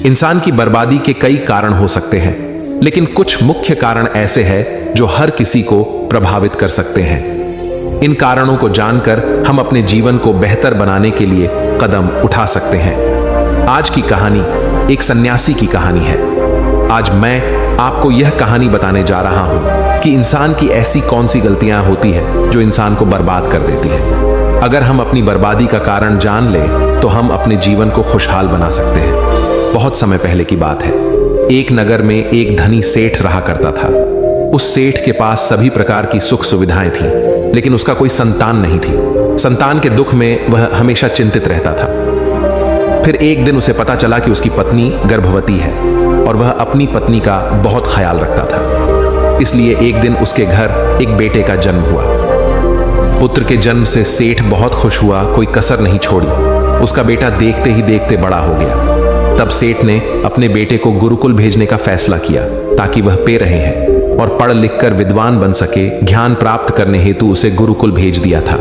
इंसान की बर्बादी के कई कारण हो सकते हैं, लेकिन कुछ मुख्य कारण ऐसे हैं जो हर किसी को प्रभावित कर सकते हैं। इन कारणों को जानकर हम अपने जीवन को बेहतर बनाने के लिए कदम उठा सकते हैं। आज की कहानी एक सन्यासी की कहानी है। आज मैं आपको यह कहानी बताने जा रहा हूं कि इंसान की ऐसी कौन सी गलतियां होती है जो इंसान को बर्बाद कर देती है। अगर हम अपनी बर्बादी का कारण जान लें तो हम अपने जीवन को खुशहाल बना सकते हैं। बहुत समय पहले की बात है। एक नगर में एक धनी सेठ रहा करता था। उस सेठ के पास सभी प्रकार की सुख सुविधाएं थीं, लेकिन उसका कोई संतान नहीं थी। संतान के दुख में वह हमेशा चिंतित रहता था। फिर एक दिन उसे पता चला कि उसकी पत्नी गर्भवती है और वह अपनी पत्नी का बहुत ख्याल रखता था। इसलिए एक दिन उसके घर एक बेटे का जन्म हुआ। पुत्र के जन्म से सेठ बहुत खुश हुआ, कोई कसर नहीं छोड़ी। उसका बेटा देखते ही देखते बड़ा हो गया। तब सेठ ने अपने बेटे को गुरुकुल भेजने का फैसला किया ताकि वह पे रहे हैं और पढ़ लिख कर विद्वान बन सके। ज्ञान प्राप्त करने हेतु उसे गुरुकुल भेज दिया था।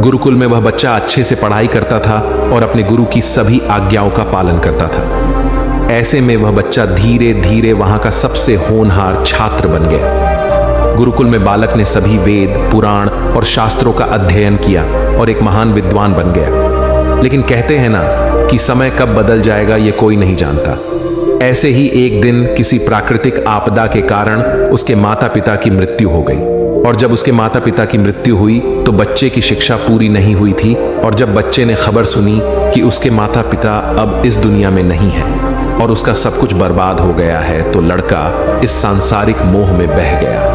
गुरुकुल में वह बच्चा अच्छे से पढ़ाई करता था और अपने गुरु की सभी आज्ञाओं का पालन करता था। ऐसे में वह बच्चा धीरे धीरे वहां का सबसे होनहार छात्र बन गया। गुरुकुल में बालक ने सभी वेद, पुराण और शास्त्रों का अध्ययन किया और एक महान विद्वान बन गया। लेकिन कहते हैं ना कि समय कब बदल जाएगा ये कोई नहीं जानता। ऐसे ही एक दिन किसी प्राकृतिक आपदा के कारण उसके माता पिता की मृत्यु हो गई। और जब उसके माता पिता की मृत्यु हुई तो बच्चे की शिक्षा पूरी नहीं हुई थी। और जब बच्चे ने खबर सुनी कि उसके माता पिता अब इस दुनिया में नहीं है और उसका सब कुछ बर्बाद हो गया है, तो लड़का इस सांसारिक मोह में बह गया।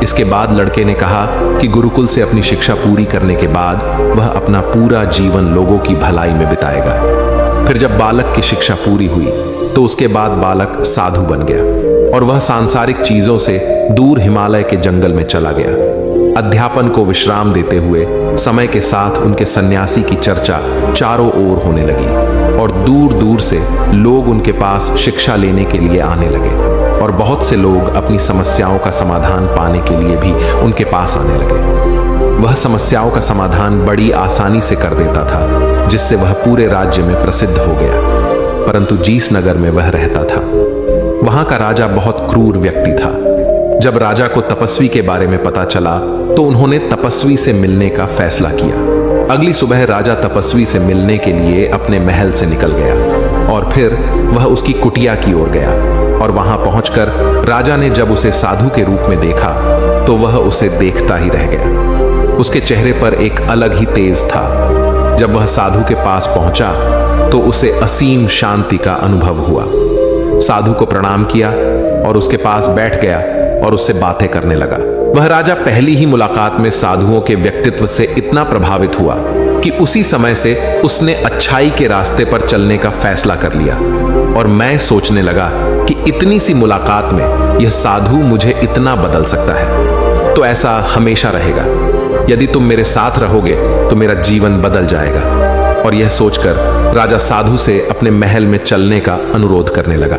इसके बाद लड़के ने कहा कि गुरुकुल से अपनी शिक्षा पूरी करने के बाद वह अपना पूरा जीवन लोगों की भलाई में बिताएगा। फिर जब बालक की शिक्षा पूरी हुई तो उसके बाद बालक साधु बन गया और वह सांसारिक चीजों से दूर हिमालय के जंगल में चला गया। अध्यापन को विश्राम देते हुए समय के साथ उनके सन्यासी की चर्चा चारों ओर होने लगी और दूर दूर से लोग उनके पास शिक्षा लेने के लिए आने लगे। और बहुत से लोग अपनी समस्याओं का समाधान पाने के लिए भी उनके पास आने लगे। वह समस्याओं का समाधान बड़ी आसानी से कर देता था, जिससे वह पूरे राज्य में प्रसिद्ध हो गया। परंतु जिस नगर में वह रहता था वहां का राजा बहुत क्रूर व्यक्ति था। जब राजा को तपस्वी के बारे में पता चला तो उन्होंने तपस्वी से मिलने का फैसला किया। अगली सुबह राजा तपस्वी से मिलने के लिए अपने महल से निकल गया और फिर वह उसकी कुटिया की ओर गया। और वहां पहुंचकर राजा ने जब उसे साधु के रूप में देखा तो वह उसे देखता ही रह गया। उसके चेहरे पर एक अलग ही तेज था। जब वह साधु के पास पहुंचा तो उसे असीम शांति का अनुभव हुआ। साधु को प्रणाम किया और उसके पास बैठ गया और उससे बातें करने लगा। वह राजा पहली ही मुलाकात में साधुओं के व्यक्तित्व से इतना प्रभावित हुआ कि उसी समय से उसने अच्छाई के रास्ते पर चलने का फैसला कर लिया। और मैं सोचने लगा कि इतनी सी मुलाकात में यह साधु मुझे इतना बदल सकता है, तो ऐसा हमेशा रहेगा। यदि तुम मेरे साथ रहोगे तो मेरा जीवन बदल जाएगा। और यह सोचकर राजा साधु से अपने महल में चलने का अनुरोध करने लगा।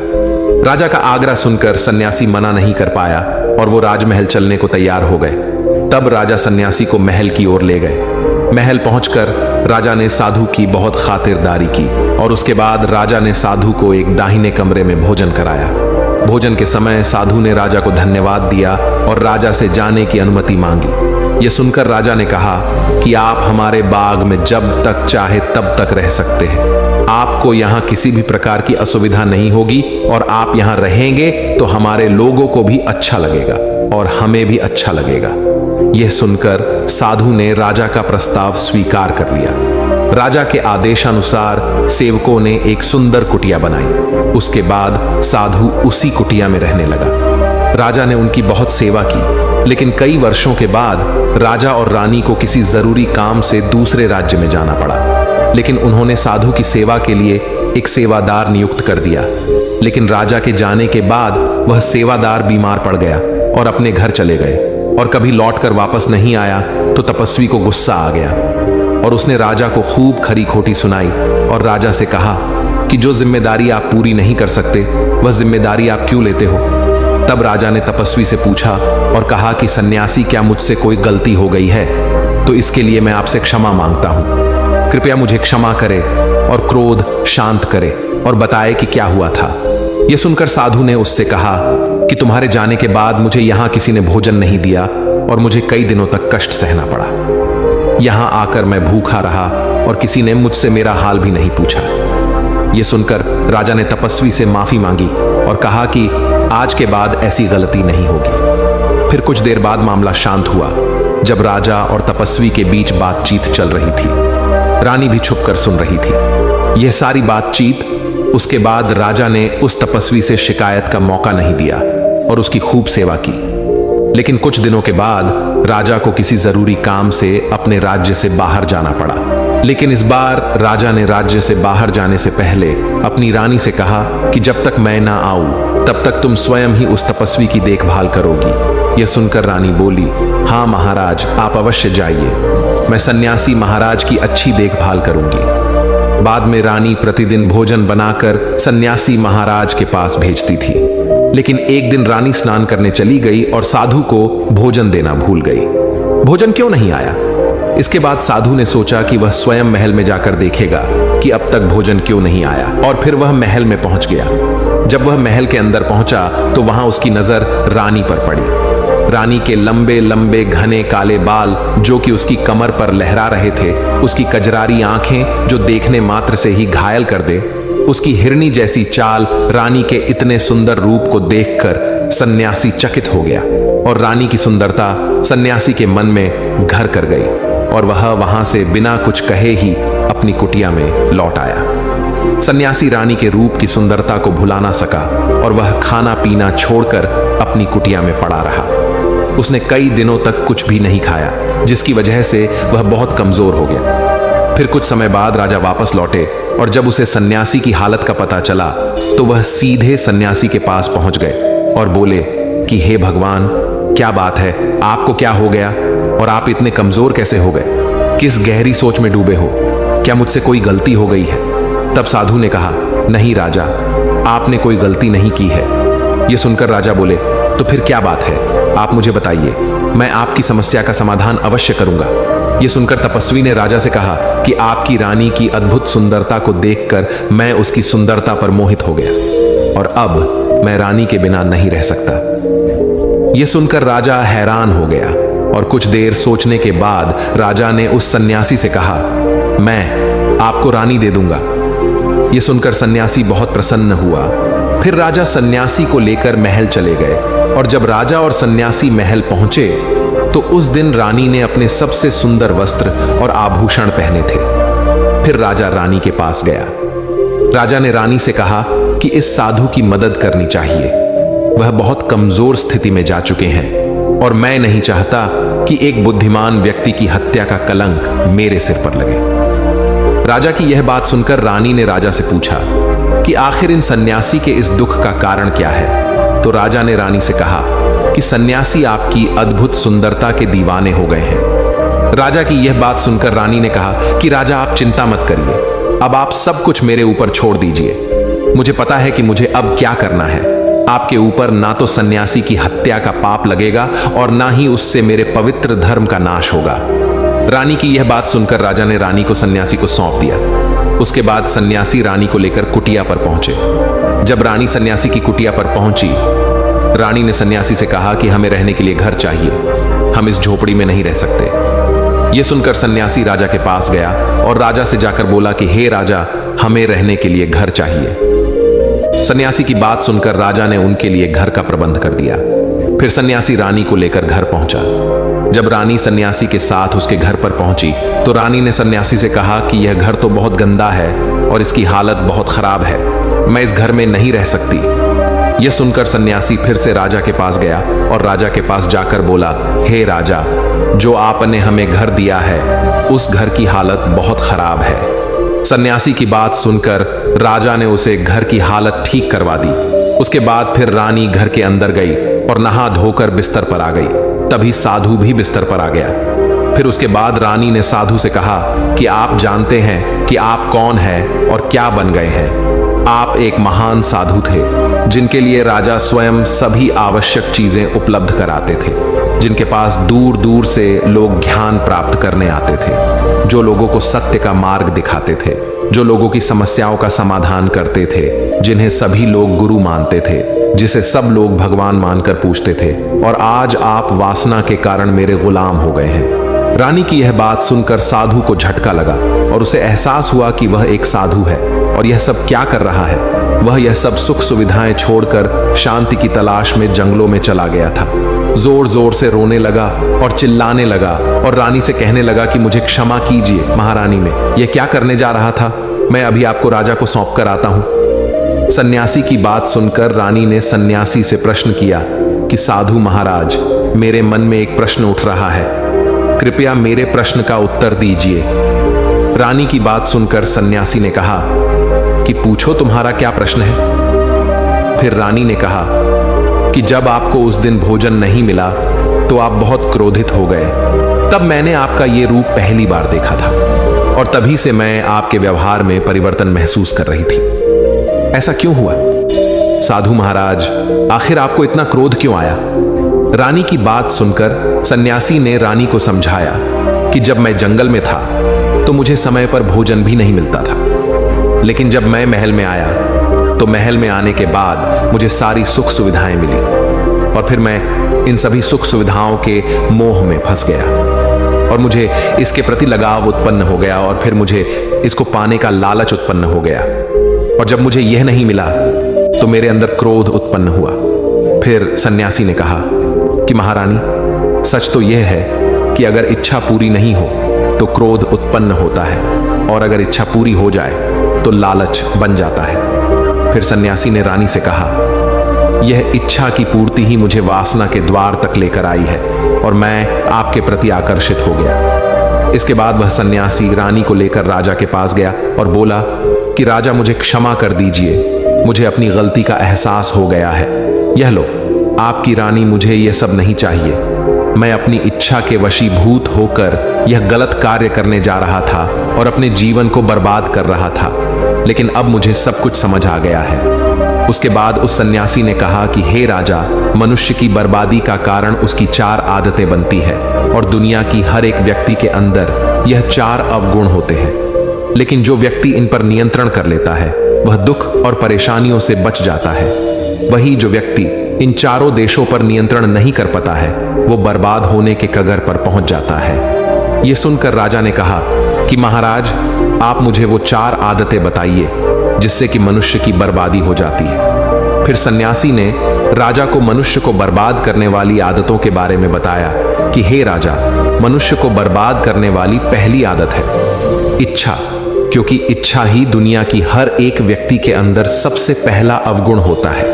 राजा का आग्रह सुनकर सन्यासी मना नहीं कर पाया और वो राजमहल चलने को तैयार हो गए। तब राजा सन्यासी को महल की ओर ले गए। महल पहुंचकर राजा ने साधु की बहुत खातिरदारी की और उसके बाद राजा ने साधु को एक दाहिने कमरे में भोजन कराया। भोजन के समय साधु ने राजा को धन्यवाद दिया और राजा से जाने की अनुमति मांगी। यह सुनकर राजा ने कहा कि आप हमारे बाग में जब तक चाहे तब तक रह सकते हैं। आपको यहाँ किसी भी प्रकार की असुविधा नहीं होगी और आप यहाँ रहेंगे तो हमारे लोगों को भी अच्छा लगेगा और हमें भी अच्छा लगेगा। यह सुनकर साधु ने राजा का प्रस्ताव स्वीकार कर लिया। राजा के आदेशानुसार सेवकों ने एक सुंदर कुटिया बनाई। उसके बाद साधु उसी कुटिया में रहने लगा। राजा ने उनकी बहुत सेवा की, लेकिन कई वर्षों के बाद राजा और रानी को किसी जरूरी काम से दूसरे राज्य में जाना पड़ा। लेकिन उन्होंने साधु की सेवा के लिए एक सेवादार नियुक्त कर दिया। लेकिन राजा के जाने के बाद वह सेवादार बीमार पड़ गया और अपने घर चले गए और कभी लौटकर वापस नहीं आया। तो तपस्वी को गुस्सा आ गया और उसने राजा को खूब खरी खोटी सुनाई और राजा से कहा कि जो जिम्मेदारी आप पूरी नहीं कर सकते वह जिम्मेदारी आप क्यों लेते हो। तब राजा ने तपस्वी से पूछा और कहा कि सन्यासी, क्या मुझसे कोई गलती हो गई है? तो इसके लिए मैं आपसे क्षमा मांगता हूं। कृपया मुझे क्षमा करें और क्रोध शांत करें। और बताए कि क्या हुआ था। यह सुनकर साधु ने उससे कहा कि तुम्हारे जाने के बाद मुझे यहां किसी ने भोजन नहीं दिया और मुझे कई दिनों तक कष्ट सहना पड़ा। यहां आकर मैं भूखा रहा और किसी ने मुझसे मेरा हाल भी नहीं पूछा। यह सुनकर राजा ने तपस्वी से माफी मांगी और कहा कि आज के बाद ऐसी गलती नहीं होगी। फिर कुछ देर बाद मामला शांत हुआ, जब राजा और तपस्वी के बीच बातचीत चल रही थी। रानी भी छुपकर सुन रही थी। यह सारी बातचीत उसके बाद राजा ने उस तपस्वी से शिकायत का मौका नहीं दिया और उसकी खूब सेवा की। लेकिन कुछ दिनों के बाद राजा को किसी जरूरी काम से अपने राज्य से बाहर जाना पड़ा। लेकिन इस बार राजा ने राज्य से बाहर जाने से पहले अपनी रानी से कहा कि जब तक मैं ना आऊं तब तक तुम स्वयं ही उस तपस्वी की देखभाल करोगी। यह सुनकर रानी बोली, हाँ महाराज, आप अवश्य जाइए, मैं सन्यासी महाराज की अच्छी देखभाल करूंगी। बाद में रानी प्रतिदिन भोजन बनाकर सन्यासी महाराज के पास भेजती थी। लेकिन एक दिन रानी स्नान करने चली गई और साधु को भोजन देना भूल गई। भोजन क्यों नहीं आया? इसके बाद साधु ने सोचा कि वह स्वयं महल में जाकर देखेगा कि अब तक भोजन क्यों नहीं आया, और फिर वह महल में पहुंच गया। जब वह महल के अंदर पहुंचा तो वहां उसकी नजर रानी पर पड़ी। रानी के लंबे लंबे घने काले बाल जो कि उसकी कमर पर लहरा रहे थे, उसकी कजरारी आंखें जो देखने मात्र से ही घायल कर दे, उसकी हिरनी जैसी चाल, रानी के इतने सुंदर रूप को देखकर सन्यासी चकित हो गया और रानी की सुंदरता सन्यासी के मन में घर कर गई और वह वहां से बिना कुछ कहे ही अपनी कुटिया में लौट आया। सन्यासी रानी के रूप की सुंदरता को भुला ना सका और वह खाना पीना छोड़कर अपनी कुटिया में पड़ा रहा। उसने कई दिनों तक कुछ भी नहीं खाया, जिसकी वजह से वह बहुत कमजोर हो गया। फिर कुछ समय बाद राजा वापस लौटे और जब उसे सन्यासी की हालत का पता चला तो वह सीधे सन्यासी के पास पहुंच गए और बोले कि हे भगवान, क्या बात है, आपको क्या हो गया और आप इतने कमजोर कैसे हो गए? किस गहरी सोच में डूबे हो? क्या मुझसे कोई गलती हो गई है? तब साधु ने कहा, नहीं राजा, आपने कोई गलती नहीं की है। यह सुनकर राजा बोले, तो फिर क्या बात है, आप मुझे बताइए, मैं आपकी समस्या का समाधान अवश्य करूंगा। यह सुनकर तपस्वी ने राजा से कहा कि आपकी रानी की अद्भुत सुंदरता को देखकर मैं उसकी सुंदरता पर मोहित हो गया और अब मैं रानी के बिना नहीं रह सकता। यह सुनकर राजा हैरान हो गया और कुछ देर सोचने के बाद राजा ने उस सन्यासी से कहा, मैं आपको रानी दे दूंगा। यह सुनकर सन्यासी बहुत प्रसन्न हुआ। फिर राजा सन्यासी को लेकर महल चले गए और जब राजा और सन्यासी महल पहुंचे तो उस दिन रानी ने अपने सबसे सुंदर वस्त्र और आभूषण पहने थे। फिर राजा रानी के पास गया। राजा ने रानी से कहा कि इस साधु की मदद करनी चाहिए, वह बहुत कमजोर स्थिति में जा चुके हैं और मैं नहीं चाहता कि एक बुद्धिमान व्यक्ति की हत्या का कलंक मेरे सिर पर लगे। राजा की यह बात सुनकर रानी ने राजा से पूछा कि आखिर इन सन्यासी के इस दुख का कारण क्या है? तो राजा ने रानी से कहा कि सन्यासी आपकी अद्भुत सुंदरता के दीवाने हो गए हैं। राजा की यह बात सुनकर रानी ने कहा कि राजा, आप चिंता मत करिए, अब आप सब कुछ मेरे ऊपर छोड़ दीजिए। मुझे पता है कि मुझे अब क्या करना है। आपके ऊपर ना तो सन्यासी की हत्या का पाप लगेगा और ना ही उससे मेरे पवित्र धर्म का नाश होगा। रानी की यह बात सुनकर राजा ने रानी को सन्यासी को सौंप दिया। उसके बाद सन्यासी रानी को लेकर कुटिया पर पहुंचे। जब रानी सन्यासी की कुटिया पर पहुंची, रानी ने सन्यासी से कहा कि हमें रहने के लिए घर चाहिए, हम इस झोपड़ी में नहीं रह सकते। यह सुनकर सन्यासी राजा के पास गया और राजा से जाकर बोला कि हे राजा, हमें रहने के लिए घर चाहिए। सन्यासी की बात सुनकर राजा ने उनके लिए घर का प्रबंध कर दिया। फिर सन्यासी रानी को लेकर घर पहुंचा। जब रानी सन्यासी के साथ उसके घर पर पहुंची तो रानी ने सन्यासी से कहा कि यह घर तो बहुत गंदा है और इसकी हालत बहुत खराब है, मैं इस घर में नहीं रह सकती। यह सुनकर सन्यासी फिर से राजा के पास गया और राजा के पास जाकर बोला, हे राजा, जो आपने हमें घर दिया है उस घर की हालत बहुत खराब है। सन्यासी की बात सुनकर राजा ने उसे घर की हालत ठीक करवा दी। उसके बाद फिर रानी घर के अंदर गई और नहा धोकर बिस्तर पर आ गई। तभी साधु भी बिस्तर पर आ गया। फिर उसके बाद रानी ने साधु से कहा कि आप जानते हैं कि आप कौन हैं और क्या बन गए हैं। आप एक महान साधु थे जिनके लिए राजा स्वयं सभी आवश्यक चीजें उपलब्ध कराते थे, जिनके पास दूर दूर से लोग ज्ञान प्राप्त करने आते थे, जो लोगों को सत्य का मार्ग दिखाते थे। जो लोगों की समस्याओं का समाधान करते थे, जिन्हें सभी लोग गुरु मानते थे, जिसे सब लोग भगवान मानकर पूजते थे, और आज आप वासना के कारण मेरे गुलाम हो गए हैं। रानी की यह बात सुनकर साधु को झटका लगा और उसे एहसास हुआ कि वह एक साधु है और यह सब क्या कर रहा है। वह यह सब सुख सुविधाएं छोड़कर शांति की तलाश में जंगलों में चला गया था। जोर जोर से रोने लगा और चिल्लाने लगा और रानी से कहने लगा कि मुझे क्षमा कीजिए महारानी, में यह क्या करने जा रहा था, मैं अभी आपको राजा को सौंप कर आता हूं। सन्यासी की बात सुनकर रानी ने सन्यासी से प्रश्न किया कि साधु महाराज, मेरे मन में एक प्रश्न उठ रहा है, कृपया मेरे प्रश्न का उत्तर दीजिए। रानी की बात सुनकर सन्यासी ने कहा कि पूछो, तुम्हारा क्या प्रश्न है। फिर रानी ने कहा कि जब आपको उस दिन भोजन नहीं मिला तो आप बहुत क्रोधित हो गए। तब मैंने आपका ये रूप पहली बार देखा था और तभी से मैं आपके व्यवहार में परिवर्तन महसूस कर रही थी। ऐसा क्यों हुआ साधु महाराज, आखिर आपको इतना क्रोध क्यों आया। रानी की बात सुनकर सन्यासी ने रानी को समझाया कि जब मैं जंगल में था तो मुझे समय पर भोजन भी नहीं मिलता था, लेकिन जब मैं महल में आया तो महल में आने के बाद मुझे सारी सुख सुविधाएं मिली और फिर मैं इन सभी सुख सुविधाओं के मोह में फंस गया और मुझे इसके प्रति लगाव उत्पन्न हो गया और फिर मुझे इसको पाने का लालच उत्पन्न हो गया, और जब मुझे यह नहीं मिला तो मेरे अंदर क्रोध उत्पन्न हुआ। फिर सन्यासी ने कहा कि महारानी, सच तो यह है कि अगर इच्छा पूरी नहीं हो तो क्रोध उत्पन्न होता है और अगर इच्छा पूरी हो जाए तो लालच बन जाता है। फिर सन्यासी ने रानी से कहा, यह इच्छा की पूर्ति ही मुझे वासना के द्वार तक लेकर आई है और मैं आपके प्रति आकर्षित हो गया। इसके बाद वह सन्यासी रानी को लेकर राजा के पास गया और बोला कि राजा, मुझे क्षमा कर दीजिए, मुझे अपनी गलती का एहसास हो गया है। यह लो आपकी रानी, मुझे यह सब नहीं चाहिए। मैं अपनी इच्छा के वशीभूत होकर यह गलत कार्य करने जा रहा था और अपने जीवन को बर्बाद कर रहा था, लेकिन अब मुझे सब कुछ समझ आ गया है। उसके बाद उस सन्यासी ने कहा कि हे राजा, मनुष्य की बर्बादी का कारण उसकी 4 आदतें बनती है और दुनिया की हर एक व्यक्ति के अंदर यह 4 अवगुण होते हैं, लेकिन जो व्यक्ति इन पर नियंत्रण कर लेता है वह दुख और परेशानियों से बच जाता है। वही जो व्यक्ति इन चारों देशों पर नियंत्रण नहीं कर पाता है वो बर्बाद होने के कगार पर पहुंच जाता है। यह सुनकर राजा ने कहा कि महाराज, आप मुझे वो 4 आदतें बताइए जिससे कि मनुष्य की बर्बादी हो जाती है। फिर सन्यासी ने राजा को मनुष्य को बर्बाद करने वाली आदतों के बारे में बताया कि हे राजा, मनुष्य को बर्बाद करने वाली पहली आदत है इच्छा, क्योंकि इच्छा ही दुनिया की हर एक व्यक्ति के अंदर सबसे पहला अवगुण होता है,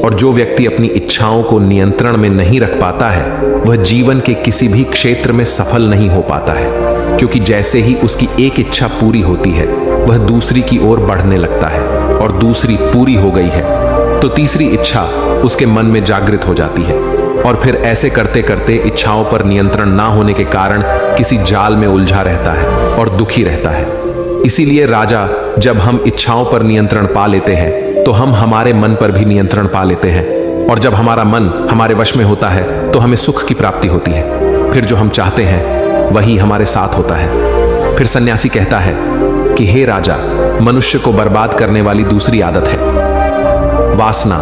और जो व्यक्ति अपनी इच्छाओं को नियंत्रण में नहीं रख पाता है वह जीवन के किसी भी क्षेत्र में सफल नहीं हो पाता है, क्योंकि जैसे ही उसकी एक इच्छा पूरी होती है वह दूसरी की ओर बढ़ने लगता है, और दूसरी पूरी हो गई है तो तीसरी इच्छा उसके मन में जागृत हो जाती है, और फिर ऐसे करते करते इच्छाओं पर नियंत्रण ना होने के कारण किसी जाल में उलझा रहता है और दुखी रहता है। इसीलिए राजा, जब हम इच्छाओं पर नियंत्रण पा लेते हैं तो हम हमारे मन पर भी नियंत्रण पा लेते हैं, और जब हमारा मन हमारे वश में होता है तो हमें सुख की प्राप्ति होती है। फिर जो हम चाहते हैं वही हमारे साथ होता है। फिर सन्यासी कहता है कि हे राजा, मनुष्य को बर्बाद करने वाली दूसरी आदत है वासना।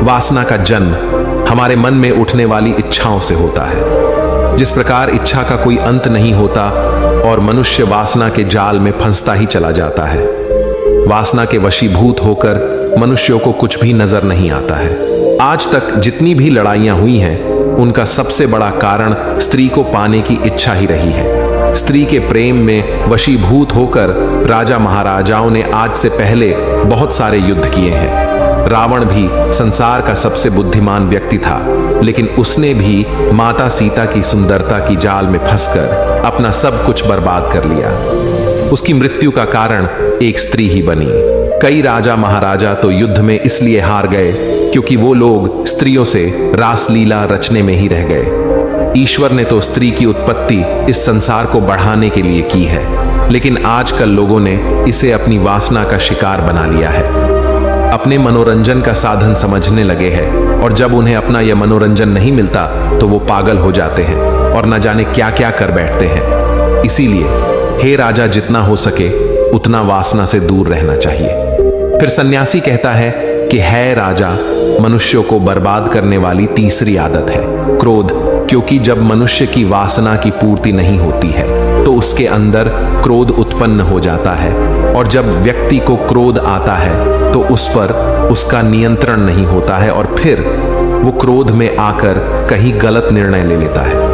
वासना का जन्म हमारे मन में उठने वाली इच्छाओं से होता है। जिस प्रकार इच्छा का कोई अंत नहीं होता और मनुष्य वासना के जाल में फंसता ही चला जाता है। वासना के वशीभूत होकर मनुष्यों को कुछ भी नजर नहीं आता है। आज तक जितनी भी लड़ाइयां हुई हैं उनका सबसे बड़ा कारण स्त्री को पाने की इच्छा ही रही है। स्त्री के प्रेम में वशीभूत होकर राजा महाराजाओं ने आज से पहले बहुत सारे युद्ध किए हैं। रावण भी संसार का सबसे बुद्धिमान व्यक्ति था, लेकिन उसने भी माता सीता की सुंदरता की जाल में फंसकर अपना सब कुछ बर्बाद कर लिया। उसकी मृत्यु का कारण एक स्त्री ही बनी। कई राजा महाराजा तो युद्ध में इसलिए हार गए क्योंकि वो लोग स्त्रियों से रासलीला रचने में ही रह गए। ईश्वर ने तो स्त्री की उत्पत्ति इस संसार को बढ़ाने के लिए की है, लेकिन आजकल लोगों ने इसे अपनी वासना का शिकार बना लिया है, अपने मनोरंजन का साधन समझने लगे हैं, और जब उन्हें अपना यह मनोरंजन नहीं मिलता तो वो पागल हो जाते हैं और न जाने क्या क्या कर बैठते हैं। इसीलिए हे राजा, जितना हो सके उतना वासना से दूर रहना चाहिए। फिर सन्यासी कहता है कि है राजा, मनुष्यों को बर्बाद करने वाली तीसरी आदत है क्रोध, क्योंकि जब मनुष्य की वासना की पूर्ति नहीं होती है तो उसके अंदर क्रोध उत्पन्न हो जाता है, और जब व्यक्ति को क्रोध आता है तो उस पर उसका नियंत्रण नहीं होता है और फिर वो क्रोध में आकर कहीं गलत निर्णय ले लेता है।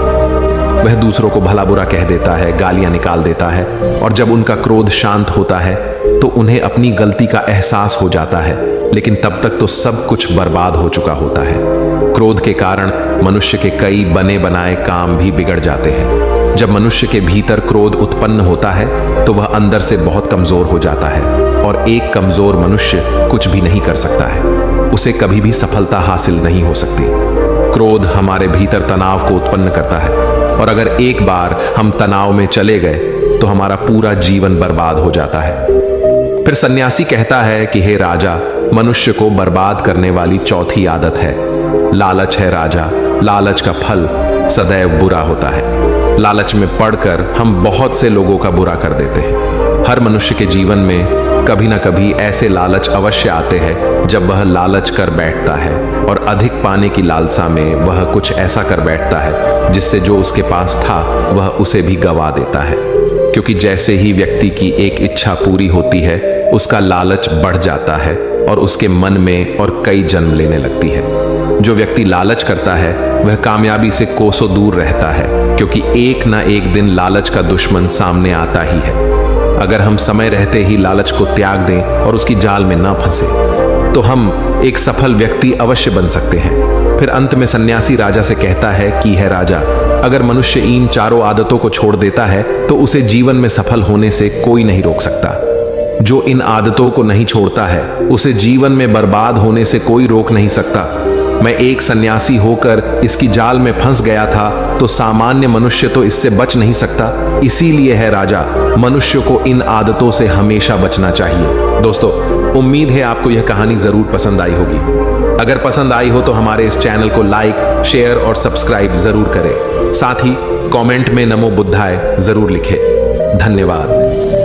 वह दूसरों को भला बुरा कह देता है, गालियां निकाल देता है, और जब उनका क्रोध शांत होता है तो उन्हें अपनी गलती का एहसास हो जाता है, लेकिन तब तक तो सब कुछ बर्बाद हो चुका होता है। क्रोध के कारण मनुष्य के कई बने बनाए काम भी बिगड़ जाते हैं। जब मनुष्य के भीतर क्रोध उत्पन्न होता है तो वह अंदर से बहुत कमजोर हो जाता है, और एक कमजोर मनुष्य कुछ भी नहीं कर सकता है, उसे कभी भी सफलता हासिल नहीं हो सकती। क्रोध हमारे भीतर तनाव को उत्पन्न करता है, और अगर एक बार हम तनाव में चले गए तो हमारा पूरा जीवन बर्बाद हो जाता है। फिर सन्यासी कहता है कि हे राजा, मनुष्य को बर्बाद करने वाली चौथी आदत है लालच है राजा, लालच का फल सदैव बुरा होता है। लालच में पड़कर हम बहुत से लोगों का बुरा कर देते हैं। हर मनुष्य के जीवन में कभी ना कभी ऐसे लालच अवश्य आते हैं जब वह लालच कर बैठता है और अधिक पाने की लालसा में वह कुछ ऐसा कर बैठता है जिससे जो उसके पास था वह उसे भी गवा देता है। क्योंकि जैसे ही व्यक्ति की एक इच्छा पूरी होती है उसका लालच बढ़ जाता है और उसके मन में और कई जन्म लेने लगती है। जो व्यक्ति लालच करता है वह कामयाबी से कोसों दूर रहता है, क्योंकि एक ना एक दिन लालच का दुश्मन सामने आता ही है। अगर हम समय रहते ही लालच को त्याग दें और उसकी जाल में ना फंसे तो हम एक सफल व्यक्ति अवश्य बन सकते हैं। फिर अंत में सन्यासी राजा से कहता है कि है राजा, अगर मनुष्य इन चारों आदतों को छोड़ देता है तो उसे जीवन में सफल होने से कोई नहीं रोक सकता। जो इन आदतों को नहीं छोड़ता है उसे जीवन में बर्बाद होने से कोई रोक नहीं सकता। मैं एक सन्यासी होकर इसकी जाल में फंस गया था तो सामान्य मनुष्य तो इससे बच नहीं सकता। इसीलिए है राजा, मनुष्य को इन आदतों से हमेशा बचना चाहिए। दोस्तों, उम्मीद है आपको यह कहानी जरूर पसंद आई होगी। अगर पसंद आई हो तो हमारे इस चैनल को लाइक, शेयर और सब्सक्राइब जरूर करें। साथ ही कमेंट में नमो बुद्धाय जरूर लिखें। धन्यवाद।